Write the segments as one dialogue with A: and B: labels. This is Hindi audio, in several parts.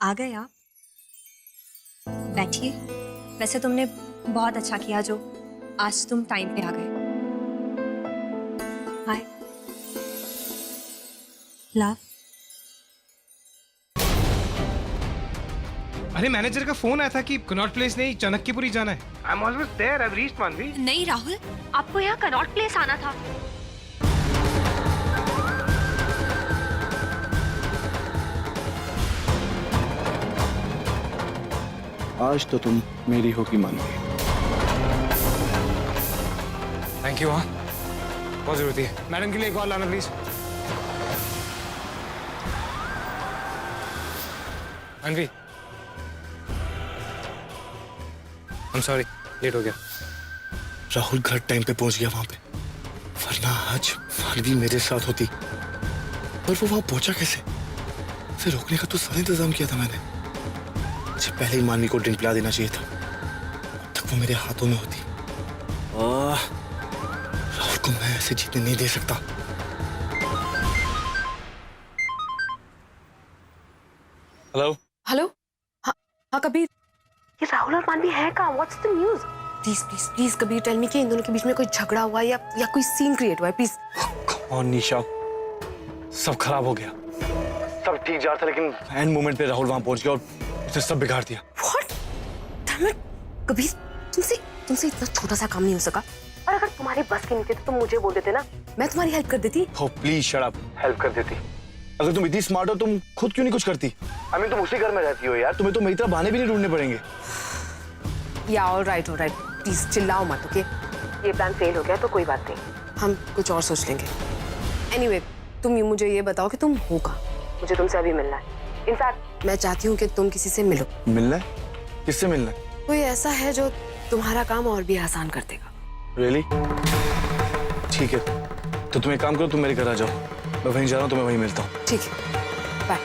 A: आ गए आप? बैठिए। वैसे तुमने बहुत अच्छा किया जो आज तुम टाइम पे आ गए। Hi love.
B: अरे मैनेजर का फोन आया था कि कनॉट प्लेस नहीं चाणक्यपुरी जाना है। I am almost there, I have reached Manvi.
A: नहीं राहुल, आपको यहाँ कनॉट प्लेस आना था।
C: आज तो तुम मेरी होगी मानवी।
B: Thank you. हाँ बहुत जरूरत है। मैडम के लिए कॉल लाना प्लीज। मानवी आई एम सॉरी, लेट हो गया।
C: राहुल घर टाइम पे पहुंच गया वहां पे, वरना आज मानवी मेरे साथ होती। पर वो वहां पहुंचा कैसे? उसे रोकने का तो सारा इंतजाम किया था मैंने। मुझे पहले ही मानवी को ड्रिंक पिला देना चाहिए था, अब तक वो मेरे हाथों में होती। राहुल को मैं ऐसे जीतने नहीं दे सकता। Hello
D: hello. हाँ हाँ कबीर, ये राहुल और मानवी है कहाँ? What's the news? Please please please Kabir, tell me कि इन दोनों के बीच में कोई झगड़ा हुआ है या कोई सीन क्रिएट हुआ है, प्लीज।
C: और निशा, सब खराब हो गया। सब ठीक जा रहा था लेकिन एंड मोमेंट पे राहुल वहां पहुंच गया और उसने सब बिगाड़ दिया।
D: व्हाट? डैम इट कबीर, तुमसे इतना छोटा सा काम नहीं हो सका। और अगर तुम्हारी बस की नहीं थी तो तुम मुझे बोल देते ना, मैं तुम्हारी हेल्प कर देती।
C: Oh, please shut up, help कर देती। अगर तुम इतनी स्मार्ट हो तुम खुद क्यों नहीं कुछ करती? आई मीन तुम उसी घर में रहती हो यार, तुम्हें तो मेरी तरह बहाने भी नहीं ढूंढने पड़ेंगे।
D: या ऑलराइट प्लीज चिल्लाओ मत, ओके? ये प्लान फेल हो गया तो कोई बात नहीं, हम कुछ और सोच लेंगे। एनीवे, तुम मुझे ये बताओ कि तुम हो कहाँ? मुझे तुमसे अभी मिलना है। इनफैक्ट मैं चाहती हूँ कि तुम किसी से मिलो।
C: मिलना है? किससे मिलना है?
D: कोई ऐसा है जो तुम्हारा काम और भी आसान कर देगा।
C: रियली? ठीक है, तो तुम एक काम करो, तुम मेरे घर आ जाओ, मैं वहीं जा रहा हूँ, तुम्हें वहीं मिलता हूँ।
D: ठीक है, बाय।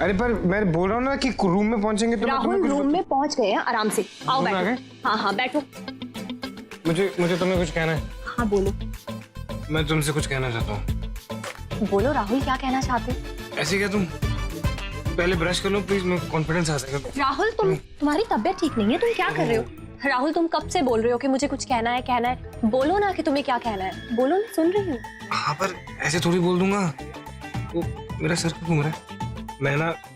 B: अरे पर मैं बोल रहा हूँ ना कि रूम में पहुंचेंगे तो
A: राहुल रूम में पहुंच गए हैं, आराम से आओ
B: रूम में आ
A: बैठो।
B: गए?
A: हाँ बैठो।
B: मुझे तुम्हें कुछ कहना है।
A: हाँ बोलो।
B: मैं तुमसे कुछ कहना चाहता हूँ।
A: बोलो राहुल, क्या कहना चाहते हो?
B: ऐसे क्या, तुम पहले ब्रश कर लो प्लीज, मैं कॉन्फिडेंस आ सके।
A: राहुल तुम्हारी तबीयत ठीक नहीं है, तुम क्या कर रहे हो? राहुल तुम कब से बोल रहे हो कि मुझे कुछ कहना है। बोलो ना कि तुम्हें क्या कहना है, बोलो, मैं सुन रही हूँ।
B: हाँ पर ऐसे थोड़ी बोल दूंगा, वो मेरा सर क्यों घूम रहा है।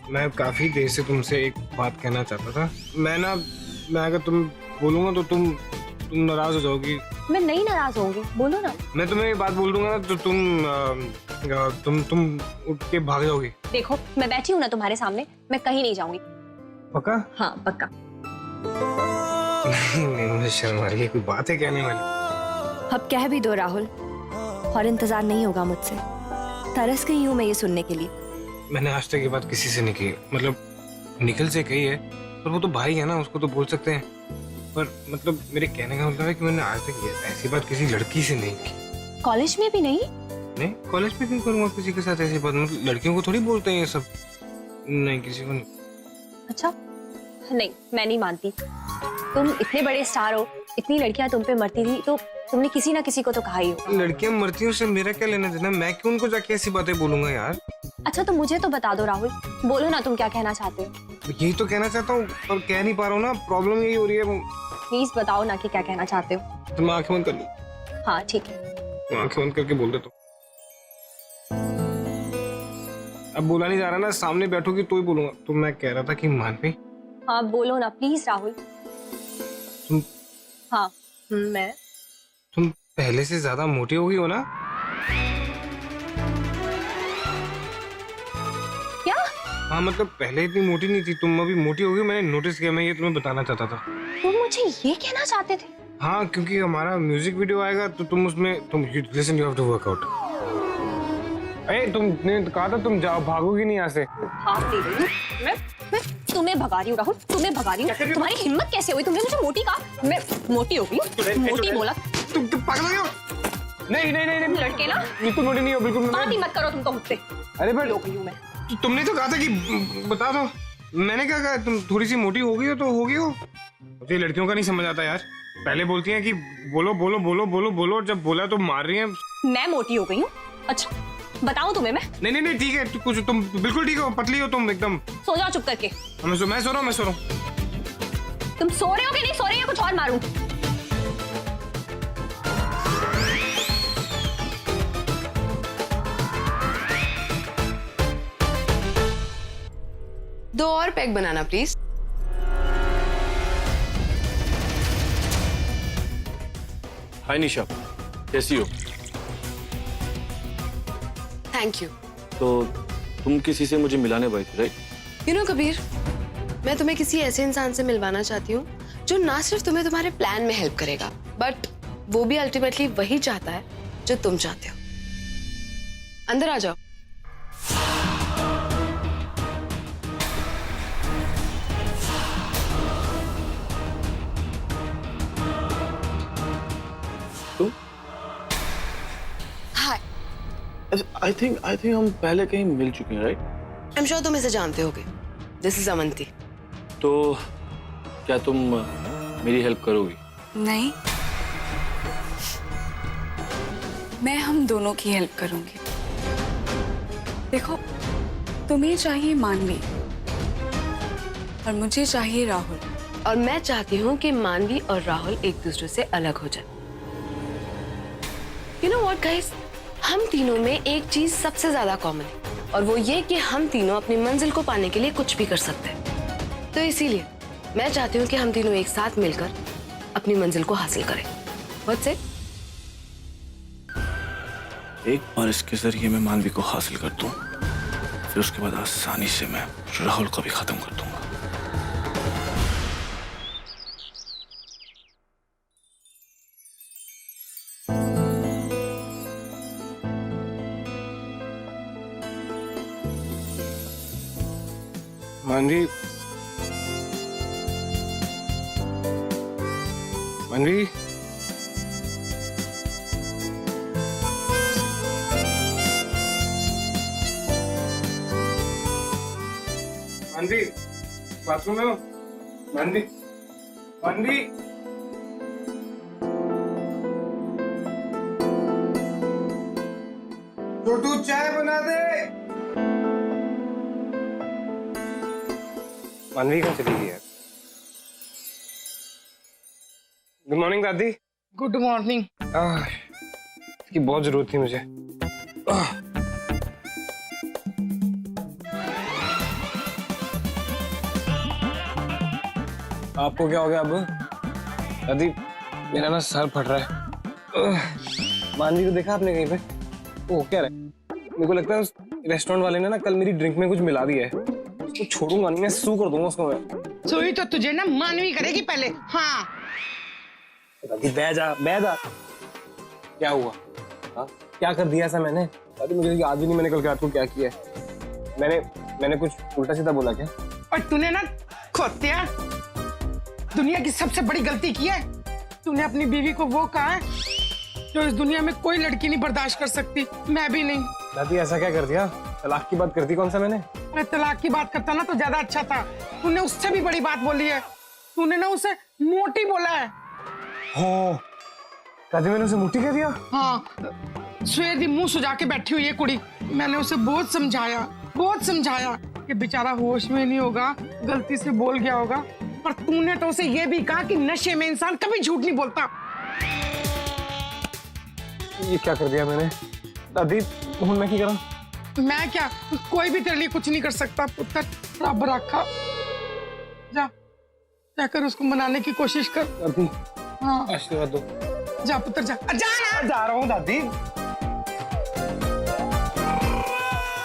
B: मैं काफी देर से तुमसे एक बात कहना चाहता था। मैं अगर तुम बोलूंगा तो तुम नाराज हो जाओगी।
A: मैं नहीं नाराज होंगी, बोलो ना।
B: मैं तुम्हें एक बात बोल दूंगा तो तुम उठ के भाग जाओगी।
A: देखो मैं बैठी हूँ ना तुम्हारे सामने, मैं कहीं नहीं जाऊंगी।
B: पक्का?
A: हाँ पक्का।
B: नहीं मुझे शर्म आ रही है, कोई बात है कहने वाली।
A: अब कह भी दो राहुल, और इंतजार नहीं होगा मुझसे। तरस गई हूँ मैं ये सुनने के लिए।
B: मैंने आज तक ये बात किसी से नहीं की, मतलब निखिल से कही है, पर वो तो भाई है ना, उसको तो बोल सकते हैं। पर मतलब मेरे कहने का मतलब है कि मैंने आज तक ऐसी बात किसी लड़की से नहीं की।
A: कॉलेज में भी नहीं?
B: नहीं, कॉलेज में क्यों करूंगा किसी के साथ ऐसी बात? मतलब लड़कियों को थोड़ी बोलते हैं ये सब। नहीं, किसी को नहीं।
A: अच्छा नहीं, मैं नहीं मानती। तुम इतने बड़े स्टार हो, इतनी लड़कियां तुम पे मरती थी, तो तुमने किसी ना किसी को तो कहा ही हो।
B: लड़कियां मरती हैं उससे मेरा क्या लेना देना? मैं क्यों उनको जाके ऐसी बातें बोलूंगा यार।
A: अच्छा तो मुझे तो बता दो राहुल, बोलो ना तुम क्या कहना चाहते हो।
B: यही तो कहना चाहता हूँ पर कह नहीं पा रहा हूँ ना, प्रॉब्लम यही हो रही है।
A: प्लीज बताओ ना कि क्या कहना चाहते हो।
B: तो मैं आंखें बंद कर लूं?
A: हाँ ठीक है।
B: आंखें बंद करके बोल दे। तो अब बोला नहीं जा रहा ना, सामने बैठोगी तो ही बोलूंगा। तो मैं कह रहा था कि मानवी।
A: हाँ बोलो ना प्लीज राहुल।
B: तुम
A: हाँ
B: तुम पहले से ज्यादा मोटी हो गई हो ना?
A: क्या?
B: हाँ मतलब पहले इतनी मोटी नहीं थी, तुम अभी मोटी हो गई, मैंने नोटिस किया। मैं ये तुम्हें बताना चाहता था।
A: तुम मुझे ये कहना चाहते थे?
B: हाँ क्योंकि हमारा म्यूजिक वीडियो आएगा तो तुम उसमें listen, you have to work out. अरे तुमने कहा था तुम जाओ, भागोगी नहीं यहाँ से।
A: भाग नहीं रही हूँ मैं तुम्हें भगा रही हूँ राहुल, तुम्हें भगा रही हूँ। तुम्हारी हिम्मत कैसे हुई? तुमने मुझे मोटी कहा? मैं मोटी हो गई? मोटी बोला?
B: तुम पागल हो? नहीं नहीं नहीं नहीं,
A: लड़के ना
B: बिल्कुल मोटी नहीं हो, बिल्कुल।
A: बात ही मत करो तुम तो मुझसे।
B: अरे बट
A: हो गई हूँ मैं।
B: तुमने तो कहा था कि बता दो। मैंने क्या कहा? तुम थोड़ी सी मोटी हो गई हो तो हो गई हो। मुझे लड़कियों का नहीं समझ आता यार। पहले बोलती हैं कि बोलो बोलो बोलो बोलो बोलो, जब बोला तो मार रही हैं।
A: मैं मोटी हो गई हूँ? अच्छा बताऊं तुम्हें मैं?
B: नहीं नहीं नहीं ठीक है, कुछ तुम बिल्कुल ठीक हो, पतली हो तुम एकदम।
A: सो जाओ चुप करके।
B: मैं सो रहा हूँ, मैं सो रहा हूँ।
A: तुम सो रहे हो कि नहीं सो रही हो? कुछ और मारूं?
D: दो और पैक बनाना प्लीज।
E: हाय निशा, कैसी हो?
D: Thank you.
E: तो तुम किसी से मुझे मिलाने भाई थे, राइट?
D: यू नो कबीर, मैं तुम्हें किसी ऐसे इंसान से मिलवाना चाहती हूँ जो ना सिर्फ तुम्हें तुम्हारे प्लान में हेल्प करेगा, बट वो भी अल्टीमेटली वही चाहता है जो तुम चाहते हो। अंदर आ जाओ।
E: तुम?
D: हाय।
E: आई थिंक हम पहले कहीं मिल चुके हैं, राइट?
D: आई एम श्योर तुम इसे जानते होगे। This is Avanti.
E: तो क्या तुम मेरी हेल्प करोगी?
F: नहीं, मैं हम दोनों की हेल्प करूंगी। देखो, तुम्हें चाहिए मानवी और मुझे चाहिए राहुल।
D: और मैं चाहती हूँ कि मानवी और राहुल एक दूसरे से अलग हो जाए। यू नो व्हाट गाइस, हम तीनों में एक चीज सबसे ज्यादा कॉमन है, और वो ये कि हम तीनों अपनी मंजिल को पाने के लिए कुछ भी कर सकते हैं। तो इसीलिए मैं चाहती हूँ कि हम तीनों एक साथ मिलकर अपनी मंजिल को हासिल करें। What's it?
C: एक बार इसके जरिए मैं मानवी को हासिल कर दूं, फिर उसके बाद आसानी से मैं राहुल को भी खत्म कर दूंगा।
B: मानवी, मानवी, मानवी, बाथरूम में हो? मानवी, मानवी, छोटू चाय बना दे। मानवी कहाँ चली गई है? गुड मॉर्निंग दादी।
G: Good morning.
B: इसकी बहुत जरूरत थी मुझे। आपको क्या हो गया अब? दादी मेरा ना सर फट रहा है। मानवी को देखा आपने कहीं पे? वो क्या रहा है? मेरे को लगता है उस रेस्टोरेंट वाले ने ना कल मेरी ड्रिंक में कुछ मिला दिया है। उसको छोड़ूंगा नहीं, मैं सू कर दूंगा उसको मैं।
G: सोई तो तुझे ना मानवी करेगी पहले। हाँ
B: दादी बह जा। क्या हुआ? हाँ क्या कर दिया ऐसा मैंने? दादी मुझे याद भी नहीं मैंने कल रात को क्या किया है। मैंने कुछ उल्टा सीधा बोला क्या?
G: और तूने ना खोतिया दुनिया की सबसे बड़ी गलती की है। तूने अपनी बीवी को वो कहा है जो इस दुनिया में कोई लड़की नहीं बर्दाश्त कर सकती, मैं भी नहीं।
B: दादी ऐसा क्या कर दिया? तलाक की बात करती कौन सा मैंने?
G: मैं तलाक की बात करता ना तो ज्यादा अच्छा था। तूने उससे भी बड़ी बात बोली है। तूने ना उसे मोटी बोला है।
B: हो दादी मैंने उसे मोटी कह दिया?
G: हाँ, सवेर दी मुंह सुजा के बैठी हुई है कुड़ी। मैंने उसे बहुत समझाया कि बेचारा होश में नहीं होगा, गलती से बोल गया होगा। पर तूने तो उसे ये भी कहा कि नशे में इंसान कभी झूठ नहीं बोलता।
B: ये क्या कर दिया मैंने? दादी हूं मैं क्या करा?
G: मैं क्या, कोई भी तेरे लिए कुछ नहीं कर सकता पुत्र। रब रखा। जा जाकर उसको मनाने की कोशिश कर।
B: दादी
G: हाँ
B: आशीर्वाद दो।
G: जा पुत्र जा ना।
B: जा रहा हूँ दादी।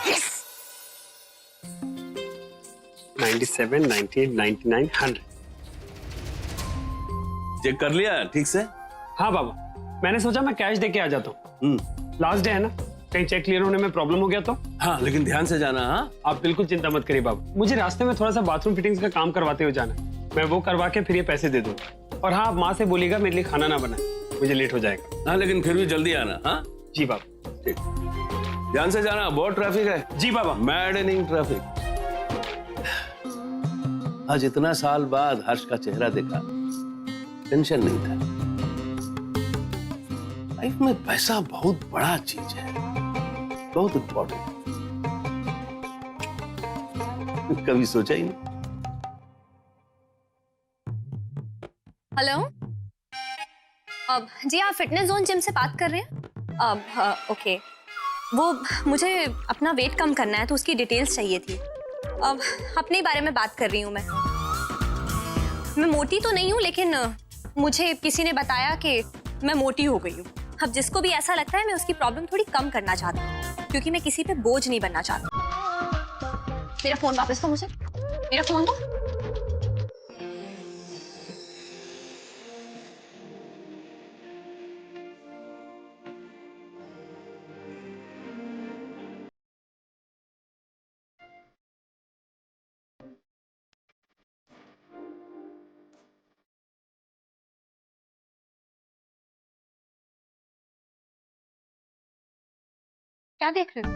G: Yes!
H: 97, 98, 99, 100।
I: चेक कर लिया ठीक से?
H: हाँ बाबा, मैंने सोचा मैं कैश दे के आ जाता हूँ। लास्ट डे है ना, कहीं चेक क्लियर होने में प्रॉब्लम हो गया तो।
I: हाँ लेकिन ध्यान से जाना। हाँ
H: आप बिल्कुल चिंता मत करिए बाबा, मुझे रास्ते में थोड़ा सा बाथरूम फिटिंग्स का काम करवाते हुए जाना है। मैं वो करवा के फिर ये पैसे दे दूंगा। और हाँ, आप माँ से बोलिएगा मेरे लिए खाना ना बनाए, मुझे लेट हो जाएगा।
I: हाँ लेकिन फिर भी जल्दी आना। हाँ
H: जी बाबा।
I: ठीक, ध्यान से जाना, बहुत ट्रैफिक है।
H: जी बाबा।
I: Maddening traffic. आज इतना साल बाद हर्ष का चेहरा देखा, टेंशन नहीं था। लाइफ में पैसा बहुत बड़ा चीज है, बहुत इम्पोर्टेंट। कभी सोचा ही नहीं।
A: हेलो, अब जी आप फिटनेस जोन जिम से बात कर रहे हैं? अब ओके, वो मुझे अपना वेट कम करना है तो उसकी डिटेल्स चाहिए थी। अब अपने बारे में बात कर रही हूँ मैं मोटी तो नहीं हूँ, लेकिन मुझे किसी ने बताया कि मैं मोटी हो गई हूँ। अब जिसको भी ऐसा लगता है, मैं उसकी प्रॉब्लम थोड़ी कम करना चाहती हूँ, क्योंकि मैं किसी पे बोझ नहीं बनना चाहती। मेरा फोन वापस दो मुझे, मेरा फोन दो। क्या देख रहे हो?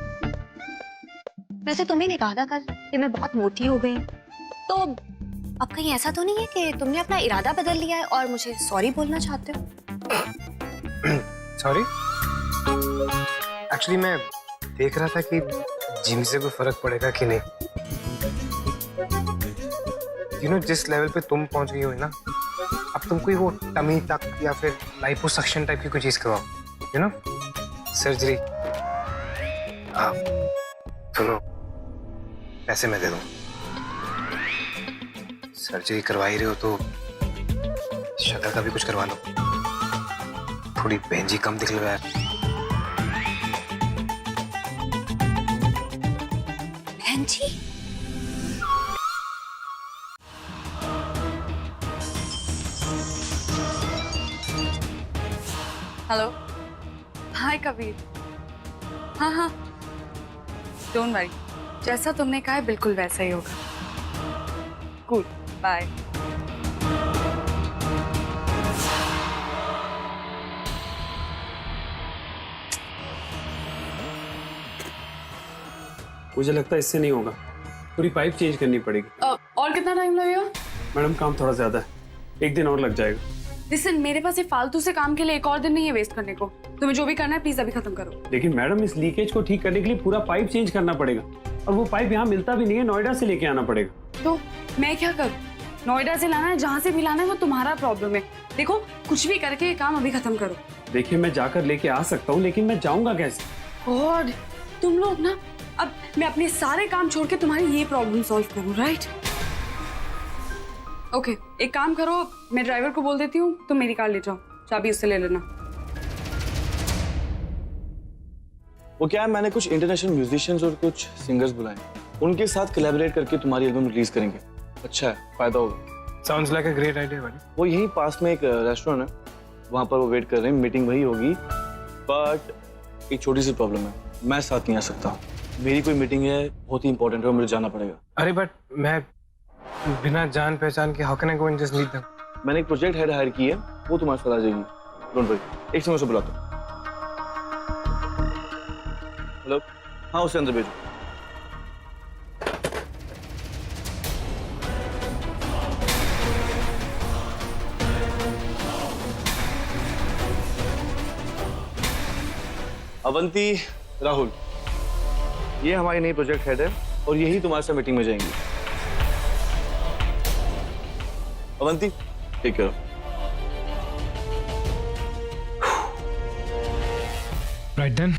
A: वैसे तुम्ही नहीं कहा था कल कि मैं बहुत मोटी हो गई, तो अब कहीं ऐसा तो नहीं है कि तुमने अपना इरादा बदल लिया है और मुझे सॉरी बोलना चाहते हो?
B: सॉरी, एक्चुअली मैं देख रहा था कि जिम से कोई फर्क पड़ेगा कि नहीं। जिस लेवल पे तुम पहुंच गई हो ना, अब तुम कोई वो टमी तक या फिर लाइपोसक्शन टाइप की कोई चीज करवाओ, सर्जरी। सुनो, पैसे मैं दे दूं। सर्जरी करवा ही रहे हो तो शक्ल का भी कुछ करवा लो, थोड़ी बेंजी कम दिख लो यार।
A: बेंजी?
F: हेलो, हाय कबीर। हाँ, डोंट वरी, जैसा तुमने कहा है बिल्कुल वैसा ही होगा। Cool, bye.
H: मुझे लगता है इससे नहीं होगा, पूरी पाइप चेंज करनी पड़ेगी।
F: और कितना टाइम लगेगा?
H: मैडम काम थोड़ा ज्यादा है, एक दिन और लग जाएगा।
F: लिसन, मेरे पास ये फालतू से काम के लिए एक और दिन नहीं है वेस्ट करने को। तुम्हें जो भी करना है प्लीज अभी खत्म करो।
H: लेकिन मैडम इस लीकेज को ठीक करने के लिए पूरा पाइप चेंज करना पड़ेगा, और वो पाइप यहाँ मिलता भी नहीं है, नोएडा से लेके आना पड़ेगा।
F: तो मैं क्या करूँ? नोएडा से लाना है, जहाँ से भी लाना है वो तुम्हारा प्रॉब्लम है। देखो, कुछ भी करके ये काम अभी खत्म करो।
H: देखिए, मैं जाकर लेके आ सकता हूँ, लेकिन मैं जाऊंगा कैसे?
F: गॉड, तुम लोग ना, अब मैं अपने सारे काम छोड़ के तुम्हारी ये प्रॉब्लम सॉल्व करूँ, राइट? ओके, एक काम करो, मैं ड्राइवर को बोल देती हूँ, तुम मेरी कार ले जाओ, चाबी उससे ले लेना।
C: वो क्या है, मैंने कुछ इंटरनेशनल म्यूजिशियंस और कुछ सिंगर्स बुलाए, उनके साथ कोलैबोरेट करके तुम्हारी एल्बम रिलीज करेंगे। अच्छा है, फायदा होगा।
B: Sounds like a great idea भाई।
C: वो यहीं पास में एक रेस्टोरेंट है, वहां पर वो वेट कर रहे हैं, मीटिंग वही होगी। बट एक छोटी सी प्रॉब्लम है, मैं साथ नहीं आ सकता। मेरी कोई मीटिंग है, बहुत ही इंपॉर्टेंट है, मुझे जाना पड़ेगा।
B: अरे बट मैं बिना जान पहचान के how can I go and just meet them?
C: मैंने एक प्रोजेक्ट हेड हायर की है, वो तुम्हारे साथ आ जाएगी। डोंट वरी, एक समय से बुलाता हूँ। हेलो, हाँ उसे अंदर भेजो। अवंती, राहुल, ये हमारी नई प्रोजेक्ट हेड है और यही तुम्हारे साथ मीटिंग में जाएंगी। Avanti, take care.
B: Right then,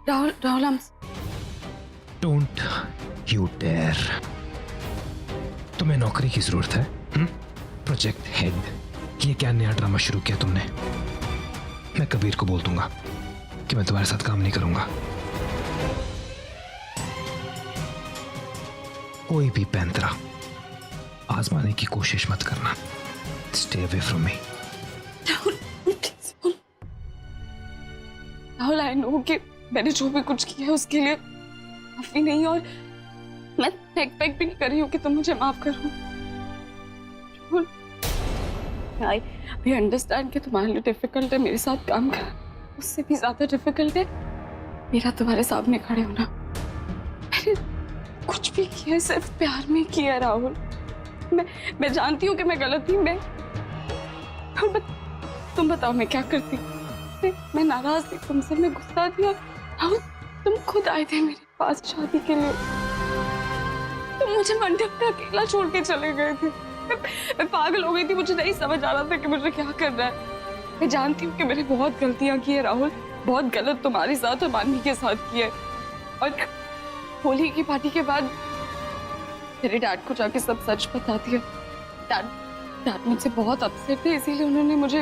F: Rahul, हम
B: डोंट यू डेयर। तुम्हें नौकरी की जरूरत है? प्रोजेक्ट हेड, ये क्या नया ड्रामा शुरू किया तुमने? मैं कबीर को बोल दूंगा कि मैं तुम्हारे साथ काम नहीं करूंगा। कोई भी पैंतरा आजमाने की कोशिश मत करना। Stay away from me.
F: Rahul, I know कि मैंने जो भी कुछ किया है उसके लिए माफी नहीं, और मैं एक्सपेक्ट भी नहीं कर रही हूँ कि तुम मुझे माफ करो। आई अंडरस्टैंड कि तुम्हारे लिए डिफिकल्ट है मेरे साथ काम करना, उससे भी ज्यादा डिफिकल्ट है मेरा तुम्हारे सामने खड़े होना। मैंने कुछ भी किया है सिर्फ प्यार में किया राहुल। मैं जानती हूँ कि मैं गलत थी। तुम बताओ मैं क्या करती? मैं नाराज थी तुमसे, मैं गुस्सा थी, और राहुल, तुम खुद आए थे मेरे पास शादी के लिए। तुम मुझे मंडप पे अकेला छोड़ के चले गए थे। मैं पागल हो गई थी, मुझे नहीं समझ आ रहा था कि मुझे क्या करना है। मैं जानती हूँ कि मैंने बहुत गलतियां की है राहुल, बहुत गलत तुम्हारे साथ और मानवी के साथ की है। और होली की पार्टी के बाद मेरे डैड को जाके सब सच बता दिया। डैड मुझसे बहुत अपसेट थे, इसीलिए उन्होंने मुझे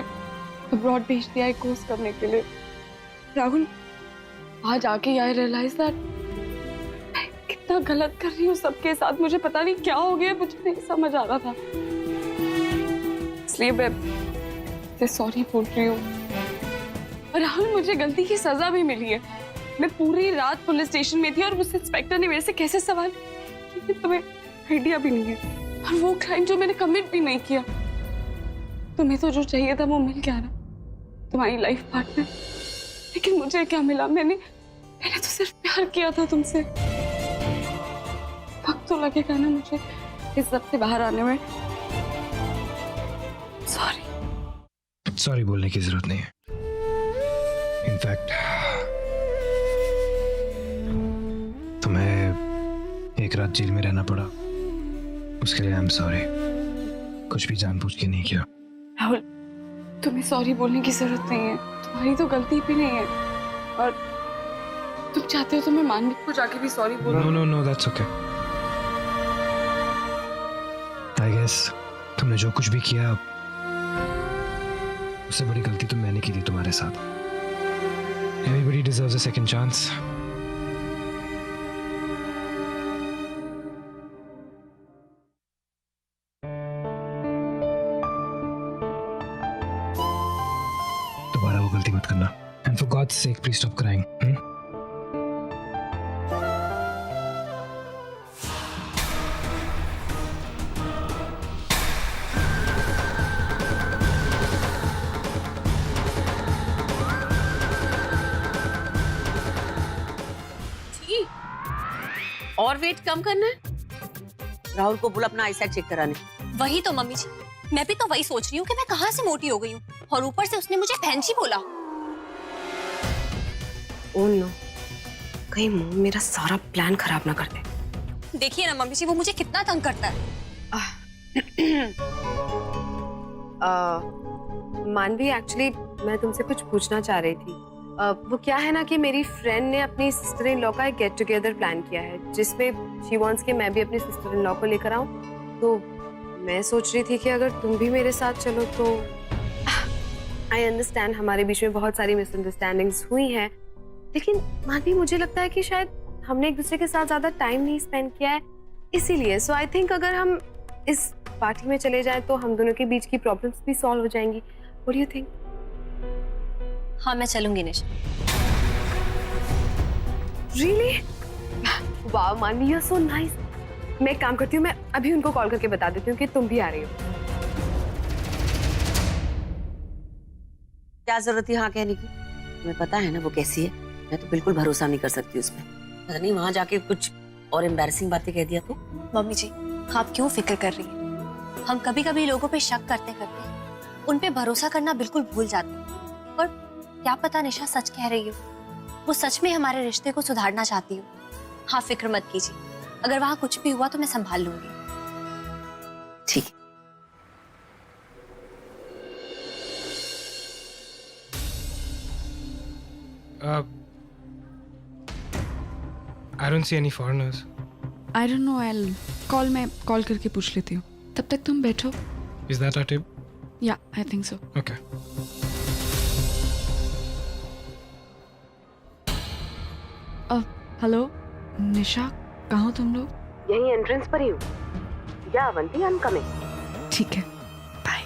F: अब्रॉड भेज दिया है कोर्स करने के लिए। राहुल, आज आके आई रियलाइज दैट मैं कितना गलत कर रही हूँ सबके साथ। मुझे पता नहीं क्या हो गया, मुझे नहीं समझ आ रहा था, इसलिए मैं सॉरी बोल रही हूँ। और राहुल, मुझे गलती की सजा भी मिली है। मैं पूरी रात पुलिस स्टेशन में थी और उस इंस्पेक्टर ने मेरे से कैसे सवाल किए तुम्हें आइडिया भी नहीं है। और वो क्राइम जो मैंने कमिट भी नहीं किया। तुम्हें तो जो चाहिए था वो मिल गया ना, तुम्हारी लाइफ पार्टनर। लेकिन मुझे क्या मिला? मैंने तो सिर्फ प्यार किया था तुमसे। वक्त तो लगेगा ना मुझे इस सब से बाहर आने में।
B: सॉरी बोलने की जरूरत नहीं है। इनफैक्ट तुम्हें एक रात जेल में रहना पड़ा, उसके लिए आई एम सॉरी। कुछ भी जानबूझ के नहीं किया।
F: राहुल, तुम्हें सॉरी बोलने की जरूरत नहीं है, तुम्हारी तो गलती भी नहीं है। और तुम चाहते हो तो मैं मानवी को जाके भी सॉरी बोलूं।
B: No no no, that's okay. I guess तुमने जो कुछ भी किया उससे बड़ी गलती तो मैंने की थी तुम्हारे साथ। Everybody deserves a second chance. दोबारा वो गलती मत करना। And for God's sake, please stop crying.
J: और वेट कम करना है? राहुल को बोल अपना आईसाइट चेक कराने।
A: वही तो मम्मी जी, मैं भी तो वही सोच रही हूँ कि मैं कहाँ से मोटी हो गई हूँ। और ऊपर से उसने मुझे फैंसी बोला।
D: ओह नो, कहीं मॉम मेरा सारा प्लान खराब ना कर दे।
A: देखिए ना मम्मी जी, वो मुझे कितना तंग करता है।
D: मानवी, एक्चुअली मैं तुमसे कुछ पूछना चाह रही थी। वो क्या है ना कि मेरी फ्रेंड ने अपनी सिस्टर इन लॉ का एक गेट टुगेदर प्लान किया है, जिसमें शी वांट्स कि मैं भी अपनी सिस्टर इन लॉ को लेकर आऊं। तो मैं सोच रही थी कि अगर तुम भी मेरे साथ चलो तो। आई अंडरस्टैंड हमारे बीच में बहुत सारी मिसअंडरस्टैंडिंग्स हुई हैं, लेकिन मानवी मुझे लगता है कि शायद हमने एक दूसरे के साथ ज्यादा टाइम नहीं स्पेंड किया है, इसीलिए। सो आई थिंक अगर हम इस पार्टी में चले जाएं तो हम दोनों के बीच की प्रॉब्लम्स भी सॉल्व हो जाएंगी। What do you think?
A: हाँ, मैं चलूंगी निशा।
D: Really? वाह मानवी, यू आर सो नाइस। मैं एक काम करती हूँ, मैं अभी उनको कॉल करके बता देती हूँ कि तुम भी आ रही हो।
J: क्या जरूरत है हाँ कहने की? तुम्हें पता है ना वो कैसी है। मैं तो बिल्कुल भरोसा नहीं कर सकती उसमें। पता नहीं वहां जाके कुछ और एम्बैरेसिंग बातें कह दिया तो।
A: मम्मी जी, आप क्यों फिक्र कर रही हैं? हम कभी कभी लोगों पे शक करते करते उन पे भरोसा करना बिल्कुल भूल जाते हैं। और क्या पता निशा सच कह रही हो, वो सच में हमारे रिश्ते को सुधारना चाहती हो। हाँ, फिक्र मत कीजिए, अगर वहां कुछ भी हुआ तो मैं संभाल लूंगी।
J: ठीक है।
B: I don't see any foreigners.
F: I don't know, I'll call, मैं कॉल करके पूछ लेती हूँ। तब तक तुम बैठो।
B: Is that our table?
F: Yeah, I think so.
B: Okay.
F: Hello Nisha, कहाँ हो तुम लोग?
D: यही एंट्रेंस पर ही हूँ। या अवंती, आई एम कमिंग।
F: ठीक है, bye.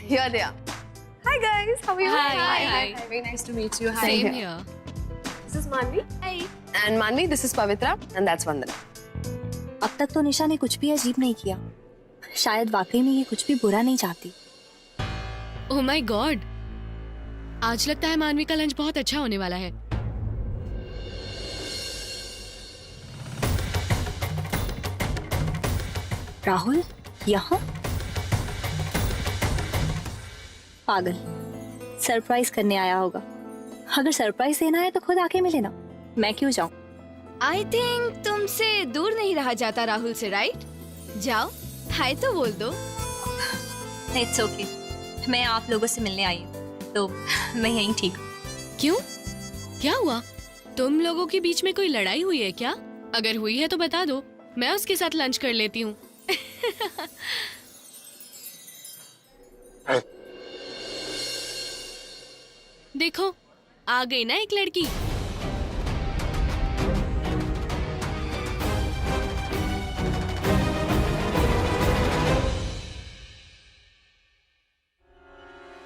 D: Here they are. Hi guys, how are you?
A: Hi.
D: Very nice to meet you. Hi.
A: Same here.
D: This is Manvi. Hi. And Manvi, this is Pavitra, and that's Vandana.
A: अब तक तो निशा ने कुछ भी अजीब नहीं किया। शायद वाकई में ये कुछ भी बुरा नहीं चाहती।
K: ओह माय गॉड, आज लगता है मानवी का लंच बहुत अच्छा होने वाला है।
A: राहुल यहाँ? पागल, सरप्राइज करने आया होगा। अगर सरप्राइज देना है तो खुद आके मिले ना, मैं क्यों जाऊं?
K: आई थिंक तुमसे दूर नहीं रहा जाता राहुल से, राइट? जाओ, हाय तो बोल दो।
A: इट्स ओके, मैं आप लोगों से मिलने आई हूँ तो मैं यहीं ठीक हूँ।
K: क्यों? क्या हुआ? तुम लोगों के बीच में कोई लड़ाई हुई है क्या? अगर हुई है तो बता दो, मैं उसके साथ लंच कर लेती हूँ। देखो, आ गई ना एक लड़की।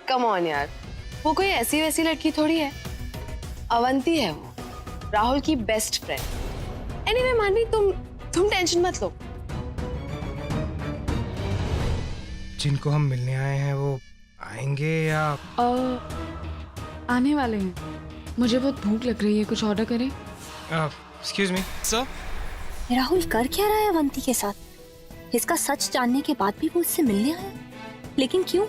D: कम ऑन यार, वो कोई ऐसी वैसी लड़की थोड़ी है। अवंती है वो, राहुल की बेस्ट फ्रेंड। एनीवे मानवी, तुम टेंशन मत लो।
B: जिनको हम मिलने आए हैं वो आएंगे या?
F: आने वाले हैं। मुझे बहुत भूख लग रही है, कुछ ऑर्डर करें?
B: Excuse me sir.
A: राहुल कर क्या रहा है अवंती के साथ? इसका सच जानने के बाद भी वो उससे मिलने आया, लेकिन क्यों?